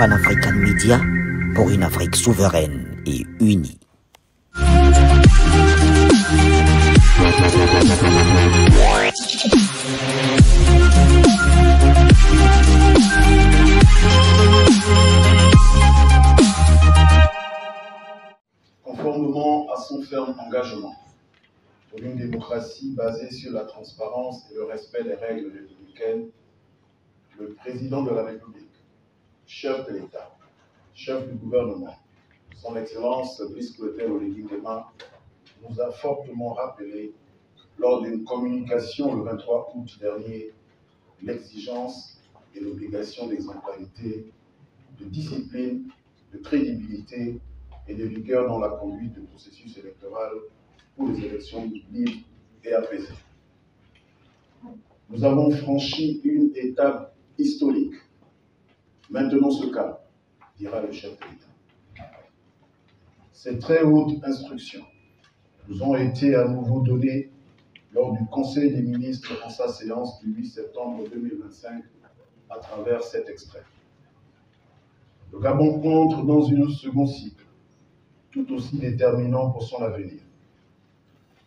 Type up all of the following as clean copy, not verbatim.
Pan-African Media pour une Afrique souveraine et unie. Conformément à son ferme engagement pour une démocratie basée sur la transparence et le respect des règles républicaines, le président de la République, chef de l'État, chef du gouvernement, son Excellence Brice Clotaire Oligui Nguema, nous a fortement rappelé lors d'une communication le 23 août dernier l'exigence et l'obligation d'exemplarité, de discipline, de crédibilité et de rigueur dans la conduite du processus électoral pour les élections libres et apaisées. Nous avons franchi une étape historique. Maintenant ce calme, dira le chef de l'État. Ces très hautes instructions nous ont été à nouveau données lors du Conseil des ministres en sa séance du 8 septembre 2025 à travers cet extrait. Le Gabon entre dans une seconde cycle, tout aussi déterminant pour son avenir.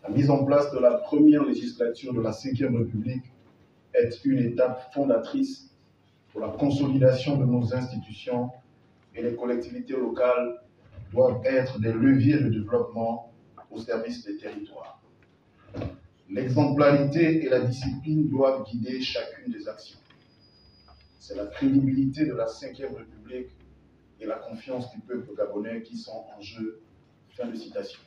La mise en place de la première législature de la Ve République est une étape fondatrice pour la consolidation de nos institutions et les collectivités locales doivent être des leviers de développement au service des territoires. L'exemplarité et la discipline doivent guider chacune des actions. C'est la crédibilité de la Ve République et la confiance du peuple gabonais qui sont en jeu. Fin de citation.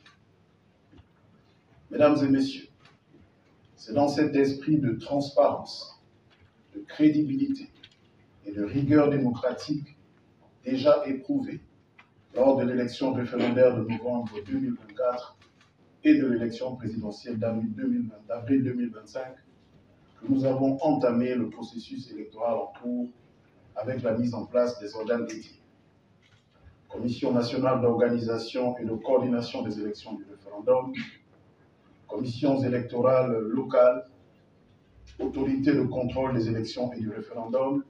Mesdames et messieurs, c'est dans cet esprit de transparence, de crédibilité et de rigueur démocratique déjà éprouvé lors de l'élection référendaire de novembre 2024 et de l'élection présidentielle d'avril 2025 que nous avons entamé le processus électoral en cours avec la mise en place des organes dédiés. Commission nationale d'organisation et de coordination des élections du référendum, commissions électorales locales, autorité de contrôle des élections et du référendum,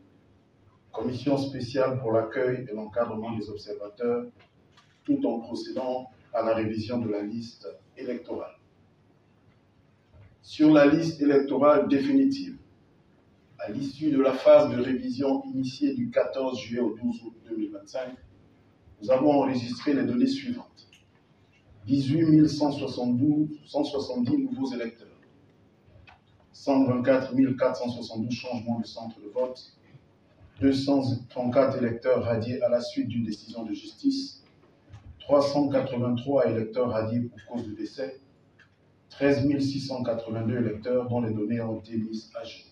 commission spéciale pour l'accueil et l'encadrement des observateurs, tout en procédant à la révision de la liste électorale. Sur la liste électorale définitive, à l'issue de la phase de révision initiée du 14 juillet au 12 août 2025, nous avons enregistré les données suivantes. 18 170 nouveaux électeurs, 124 472 changements de centre de vote, 234 électeurs radiés à la suite d'une décision de justice, 383 électeurs radiés pour cause de décès, 13 682 électeurs dont les données ont été mises à jour.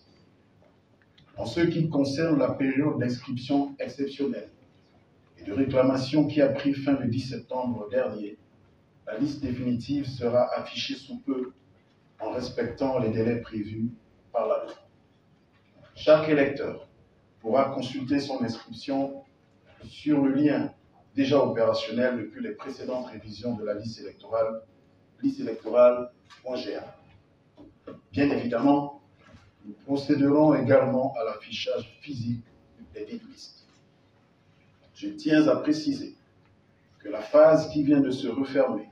En ce qui concerne la période d'inscription exceptionnelle et de réclamation qui a pris fin le 10 septembre dernier, la liste définitive sera affichée sous peu en respectant les délais prévus par la loi. Chaque électeur pourra consulter son inscription sur le lien déjà opérationnel depuis les précédentes révisions de la liste électorale.ga. Bien évidemment, nous procéderons également à l'affichage physique des dites listes. Je tiens à préciser que la phase qui vient de se refermer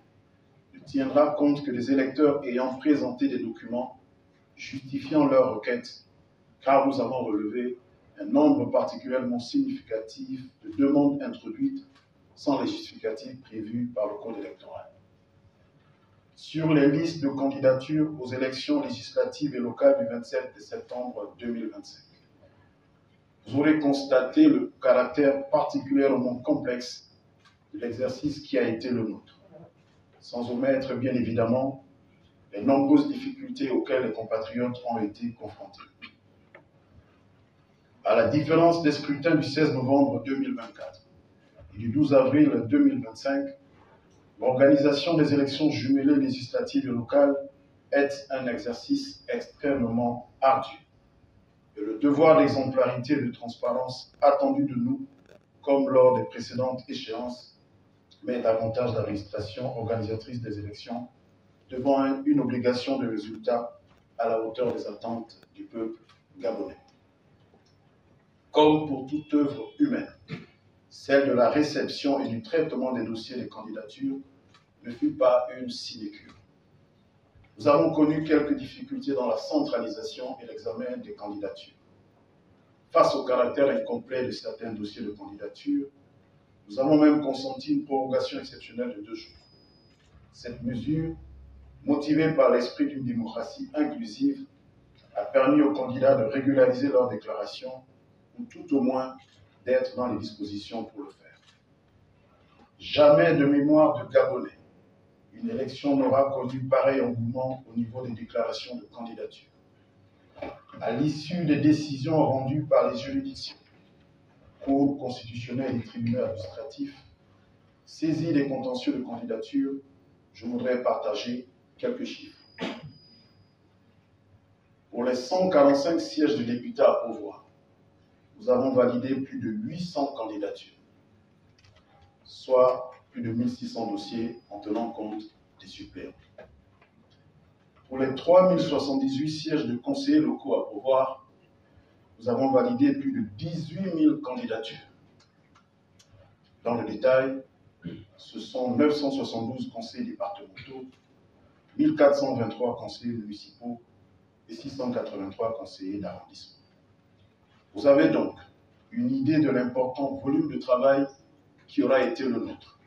ne tiendra compte que des électeurs ayant présenté des documents justifiant leur requête, car nous avons relevé un nombre particulièrement significatif de demandes introduites sans les justificatifs prévus par le Code électoral. Sur les listes de candidatures aux élections législatives et locales du 27 septembre 2025, vous aurez constaté le caractère particulièrement complexe de l'exercice qui a été le nôtre, sans omettre bien évidemment les nombreuses difficultés auxquelles les compatriotes ont été confrontés. À la différence des scrutins du 16 novembre 2024 et du 12 avril 2025, l'organisation des élections jumelées législatives et locales est un exercice extrêmement ardu. Et le devoir d'exemplarité et de transparence attendu de nous, comme lors des précédentes échéances, met davantage l'administration organisatrice des élections devant une obligation de résultat à la hauteur des attentes du peuple gabonais. Comme pour toute œuvre humaine, celle de la réception et du traitement des dossiers de candidature, ne fut pas une sinécure. Nous avons connu quelques difficultés dans la centralisation et l'examen des candidatures. Face au caractère incomplet de certains dossiers de candidature, nous avons même consenti une prorogation exceptionnelle de 2 jours. Cette mesure, motivée par l'esprit d'une démocratie inclusive, a permis aux candidats de régulariser leur déclaration ou tout au moins d'être dans les dispositions pour le faire. Jamais de mémoire de Gabonais, une élection n'aura connu pareil engouement au niveau des déclarations de candidature. À l'issue des décisions rendues par les juridictions, cours constitutionnels et tribunaux administratifs, saisis des contentieux de candidature, je voudrais partager quelques chiffres. Pour les 145 sièges de députés à pourvoir, nous avons validé plus de 800 candidatures, soit plus de 1600 dossiers en tenant compte des suppléants. Pour les 3078 sièges de conseillers locaux à pourvoir, nous avons validé plus de 18 000 candidatures. Dans le détail, ce sont 972 conseillers départementaux, 1423 conseillers municipaux et 683 conseillers d'arrondissement. Vous avez donc une idée de l'important volume de travail qui aura été le nôtre.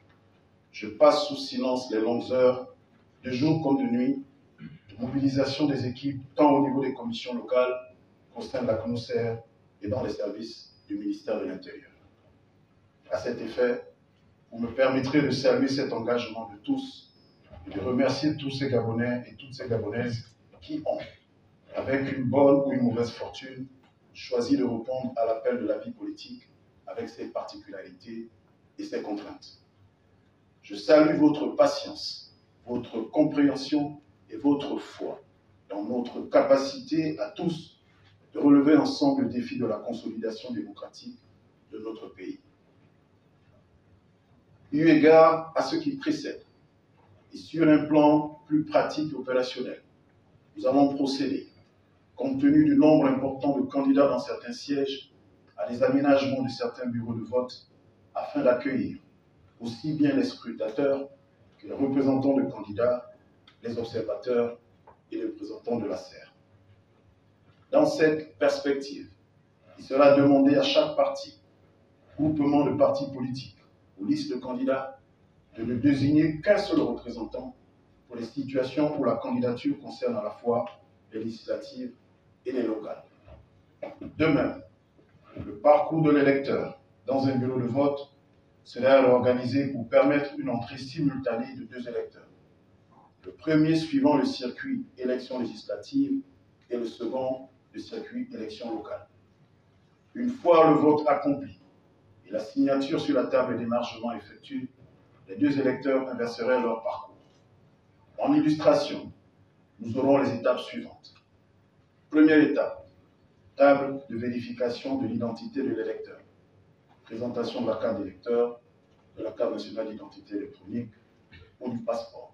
Je passe sous silence les longues heures, de jour comme de nuit, de mobilisation des équipes, tant au niveau des commissions locales qu'au sein de la CNOSER et dans les services du ministère de l'Intérieur. À cet effet, vous me permettrez de saluer cet engagement de tous et de remercier tous ces Gabonais et toutes ces Gabonaises qui ont, avec une bonne ou une mauvaise fortune, choisi de répondre à l'appel de la vie politique avec ses particularités et ses contraintes. Je salue votre patience, votre compréhension et votre foi dans notre capacité à tous de relever ensemble le défi de la consolidation démocratique de notre pays. Eu égard à ce qui précède, et sur un plan plus pratique et opérationnel, nous avons procédé, compte tenu du nombre important de candidats dans certains sièges, à des aménagements de certains bureaux de vote afin d'accueillir aussi bien les scrutateurs que les représentants de candidats, les observateurs et les représentants de la SER. Dans cette perspective, il sera demandé à chaque parti, groupement de partis politiques ou liste de candidats de ne désigner qu'un seul représentant pour les situations où la candidature concerne à la fois les législatives et les locales. De même, le parcours de l'électeur dans un bureau de vote sera organisé pour permettre une entrée simultanée de 2 électeurs. Le premier suivant le circuit élection législative et le second le circuit élection locale. Une fois le vote accompli et la signature sur la table d'émargement effectuée, les 2 électeurs inverseraient leur parcours. En illustration, nous aurons les étapes suivantes. Première étape, table de vérification de l'identité de l'électeur. Présentation de la carte d'électeur, de la carte nationale d'identité électronique ou du passeport.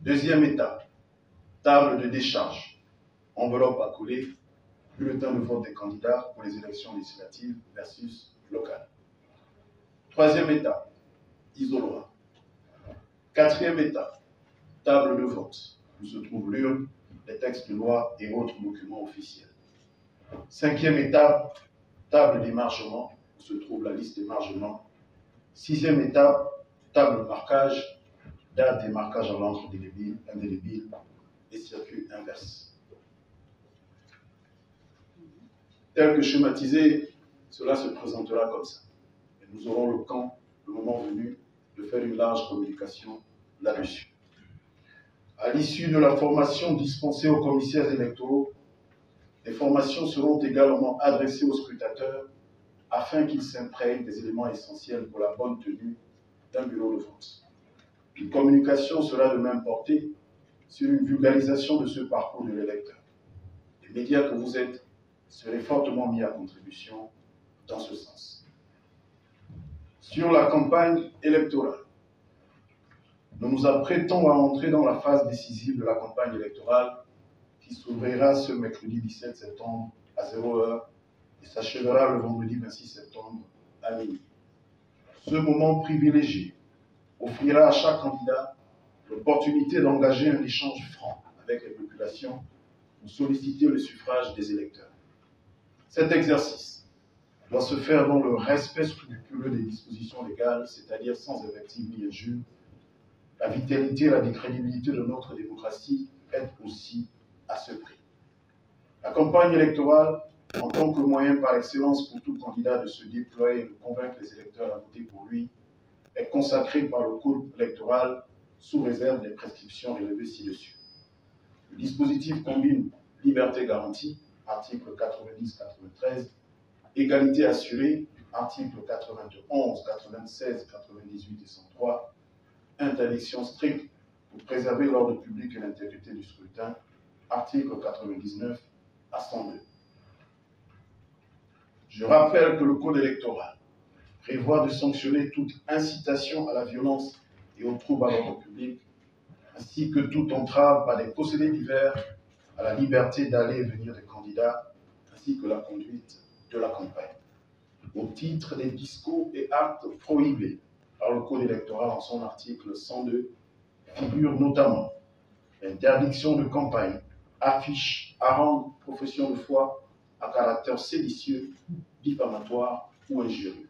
Deuxième étape, table de décharge. Enveloppe à coller, bulletin de vote des candidats pour les élections législatives versus locales. Troisième étape, isoloir. Quatrième étape, table de vote, où se trouve l'urne, les textes de loi et autres documents officiels. Cinquième étape, table d'émargement, où se trouve la liste d'émargement. Sixième étape, table de marquage, date des marquages à l'encre indélébile et circuit inverse. Tel que schématisé, cela se présentera comme ça. Et nous aurons le moment venu, de faire une large communication là-dessus. À l'issue de la formation dispensée aux commissaires électoraux, les formations seront également adressées aux scrutateurs afin qu'ils s'imprègnent des éléments essentiels pour la bonne tenue d'un bureau de vote. Une communication sera de même portée sur une vulgarisation de ce parcours de l'électeur. Les médias que vous êtes seraient fortement mis à contribution dans ce sens. Sur la campagne électorale, nous nous apprêtons à entrer dans la phase décisive de la campagne électorale qui s'ouvrira ce mercredi 17 septembre à 0h et s'achèvera le vendredi 26 septembre à venir. Ce moment privilégié offrira à chaque candidat l'opportunité d'engager un échange franc avec les populations pour solliciter le suffrage des électeurs. Cet exercice doit se faire dans le respect scrupuleux des dispositions légales, c'est-à-dire sans invective ni injure. La vitalité et la crédibilité de notre démocratie est aussi à ce prix. La campagne électorale, en tant que moyen par excellence pour tout candidat de se déployer et de convaincre les électeurs à voter pour lui, est consacrée par le code électoral sous réserve des prescriptions relevées ci-dessus. Le dispositif combine liberté garantie, article 90-93, égalité assurée, article 91, 96, 98 et 103, interdiction stricte pour préserver l'ordre public et l'intégrité du scrutin, article 99 à 102. Je rappelle que le code électoral prévoit de sanctionner toute incitation à la violence et aux troubles à l'ordre public, ainsi que toute entrave par des procédés divers à la liberté d'aller et venir des candidats, ainsi que la conduite de la campagne. Au titre des discours et actes prohibés par le code électoral en son article 102, figure notamment l'interdiction de campagne, affiches, harangues, profession de foi à caractère séditieux, diffamatoire ou injurieux,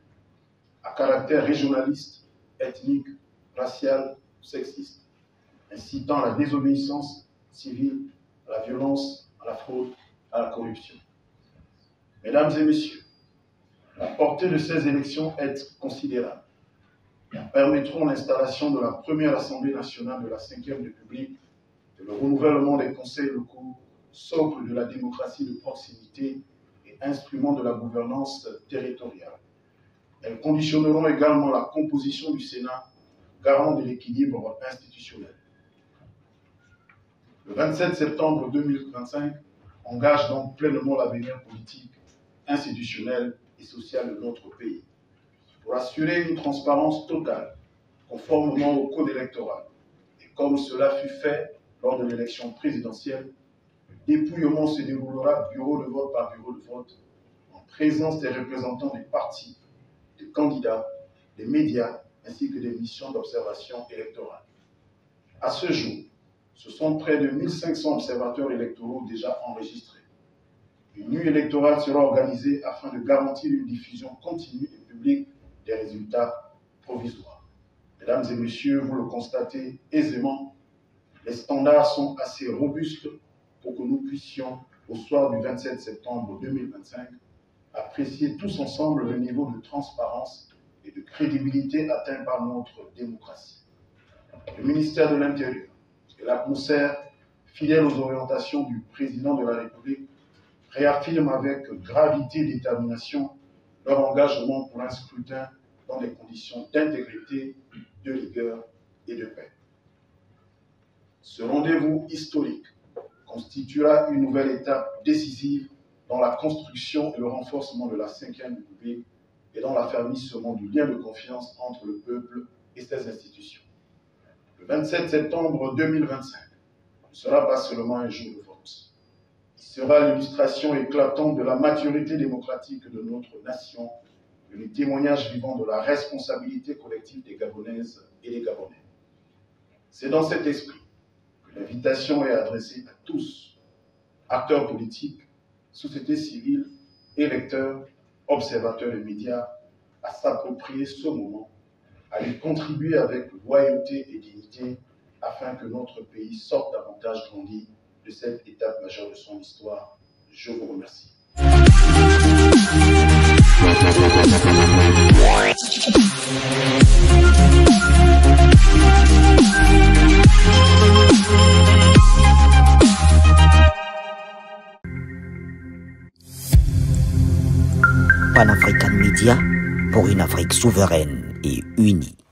à caractère régionaliste, ethnique, racial ou sexiste, incitant à la désobéissance civile, à la violence, à la fraude, à la corruption. Mesdames et messieurs, la portée de ces élections est considérable. Elles permettront l'installation de la première Assemblée nationale de la Ve République et le renouvellement des conseils locaux, socle de la démocratie de proximité et instrument de la gouvernance territoriale. Elles conditionneront également la composition du Sénat, garant de l'équilibre institutionnel. Le 27 septembre 2025 engage donc pleinement l'avenir politique, institutionnel et social de notre pays. Pour assurer une transparence totale, conformément au code électoral, et comme cela fut fait lors de l'élection présidentielle, le dépouillement se déroulera bureau de vote par bureau de vote, en présence des représentants des partis, des candidats, des médias, ainsi que des missions d'observation électorale. À ce jour, ce sont près de 1500 observateurs électoraux déjà enregistrés. Une nuit électorale sera organisée afin de garantir une diffusion continue et publique des résultats provisoires. Mesdames et messieurs, vous le constatez aisément, les standards sont assez robustes pour que nous puissions, au soir du 27 septembre 2025, apprécier tous ensemble le niveau de transparence et de crédibilité atteint par notre démocratie. Le ministère de l'Intérieur et la concert, fidèle aux orientations du président de la République, réaffirment avec gravité et détermination leur engagement pour un scrutin dans des conditions d'intégrité, de rigueur et de paix. Ce rendez-vous historique constituera une nouvelle étape décisive dans la construction et le renforcement de la Ve République et dans l'affermissement du lien de confiance entre le peuple et ses institutions. Le 27 septembre 2025 ne sera pas seulement un jour de vote. Il sera l'illustration éclatante de la maturité démocratique de notre nation et le témoignage vivant de la responsabilité collective des Gabonaises et des Gabonais. C'est dans cet esprit que l'invitation est adressée à tous, acteurs politiques, société civile, électeurs, observateurs et médias, à s'approprier ce moment, à y contribuer avec loyauté et dignité afin que notre pays sorte davantage grandi de cette étape majeure de son histoire. Je vous remercie. Pan-African Media pour une Afrique souveraine et unie.